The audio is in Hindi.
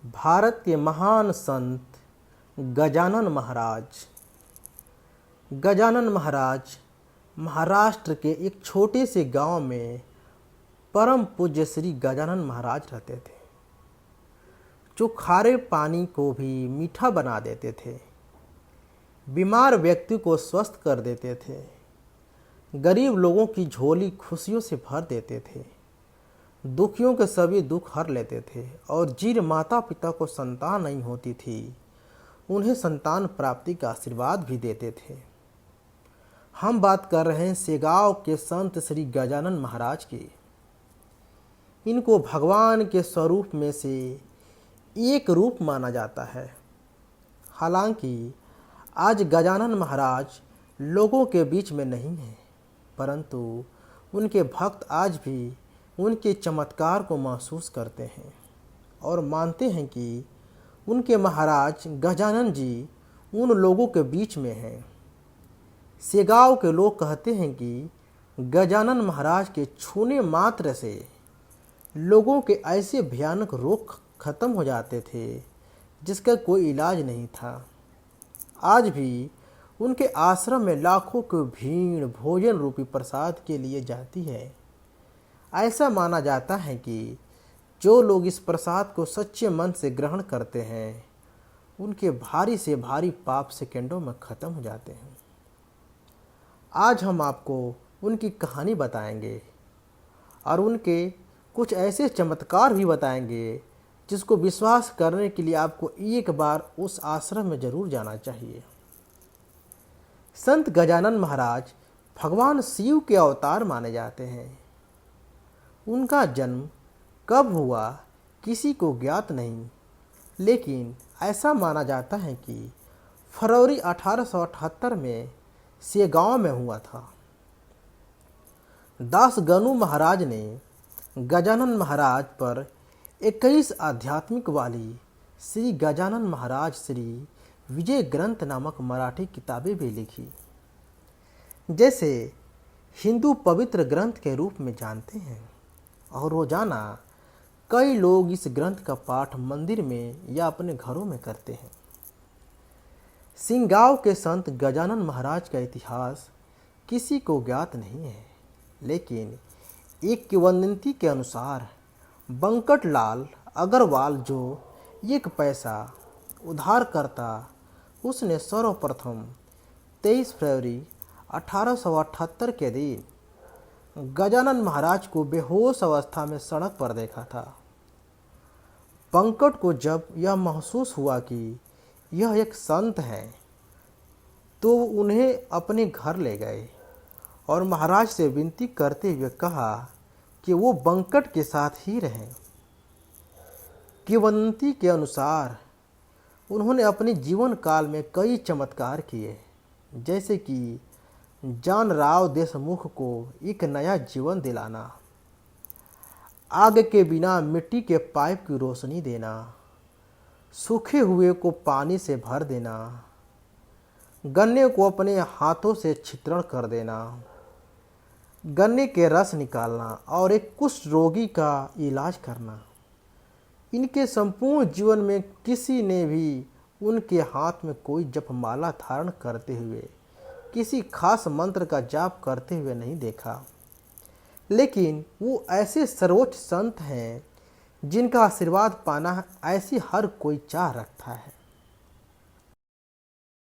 भारत के महान संत गजानन महाराज। गजानन महाराज महाराष्ट्र के एक छोटे से गांव में परम पूज्य श्री गजानन महाराज रहते थे, जो खारे पानी को भी मीठा बना देते थे, बीमार व्यक्ति को स्वस्थ कर देते थे, गरीब लोगों की झोली खुशियों से भर देते थे, दुखियों के सभी दुख हर लेते थे और जिन माता पिता को संतान नहीं होती थी उन्हें संतान प्राप्ति का आशीर्वाद भी देते थे। हम बात कर रहे हैं सेगांव के संत श्री गजानन महाराज की। इनको भगवान के स्वरूप में से एक रूप माना जाता है। हालांकि आज गजानन महाराज लोगों के बीच में नहीं हैं, परंतु उनके भक्त आज भी उनके चमत्कार को महसूस करते हैं और मानते हैं कि उनके महाराज गजानन जी उन लोगों के बीच में हैं। सेगांव के लोग कहते हैं कि गजानन महाराज के छूने मात्र से लोगों के ऐसे भयानक रोग खत्म हो जाते थे जिसका कोई इलाज नहीं था। आज भी उनके आश्रम में लाखों की भीड़ भोजन रूपी प्रसाद के लिए जाती है। ऐसा माना जाता है कि जो लोग इस प्रसाद को सच्चे मन से ग्रहण करते हैं उनके भारी से भारी पाप सेकंडों में खत्म हो जाते हैं। आज हम आपको उनकी कहानी बताएंगे और उनके कुछ ऐसे चमत्कार भी बताएंगे जिसको विश्वास करने के लिए आपको एक बार उस आश्रम में जरूर जाना चाहिए। संत गजानन महाराज भगवान शिव के अवतार माने जाते हैं। उनका जन्म कब हुआ किसी को ज्ञात नहीं, लेकिन ऐसा माना जाता है कि फरवरी 1878 में सेगांव में हुआ था। दास गनु महाराज ने गजानन महाराज पर 21 आध्यात्मिक वाली श्री गजानन महाराज श्री विजय ग्रंथ नामक मराठी किताबें भी लिखी, जैसे हिंदू पवित्र ग्रंथ के रूप में जानते हैं। और रोजाना कई लोग इस ग्रंथ का पाठ मंदिर में या अपने घरों में करते हैं। सेगांव के संत गजानन महाराज का इतिहास किसी को ज्ञात नहीं है, लेकिन एक किंवदंती के अनुसार बंकटलाल अग्रवाल जो 1 पैसा उधार करता, उसने सर्वप्रथम 23 फरवरी 1878 के दिन गजानन महाराज को बेहोश अवस्था में सड़क पर देखा था। बंकट को जब यह महसूस हुआ कि यह एक संत है तो उन्हें अपने घर ले गए और महाराज से विनती करते हुए कहा कि वो बंकट के साथ ही रहें। किंवदंती के अनुसार उन्होंने अपने जीवन काल में कई चमत्कार किए, जैसे कि जान राव देशमुख को एक नया जीवन दिलाना, आग के बिना मिट्टी के पाइप की रोशनी देना, सूखे हुए को पानी से भर देना, गन्ने को अपने हाथों से छिद्रण कर देना, गन्ने के रस निकालना और एक कुष्ठ रोगी का इलाज करना। इनके संपूर्ण जीवन में किसी ने भी उनके हाथ में कोई जपमाला धारण करते हुए किसी खास मंत्र का जाप करते हुए नहीं देखा, लेकिन वो ऐसे सर्वोच्च संत हैं जिनका आशीर्वाद पाना ऐसी हर कोई चाह रखता है।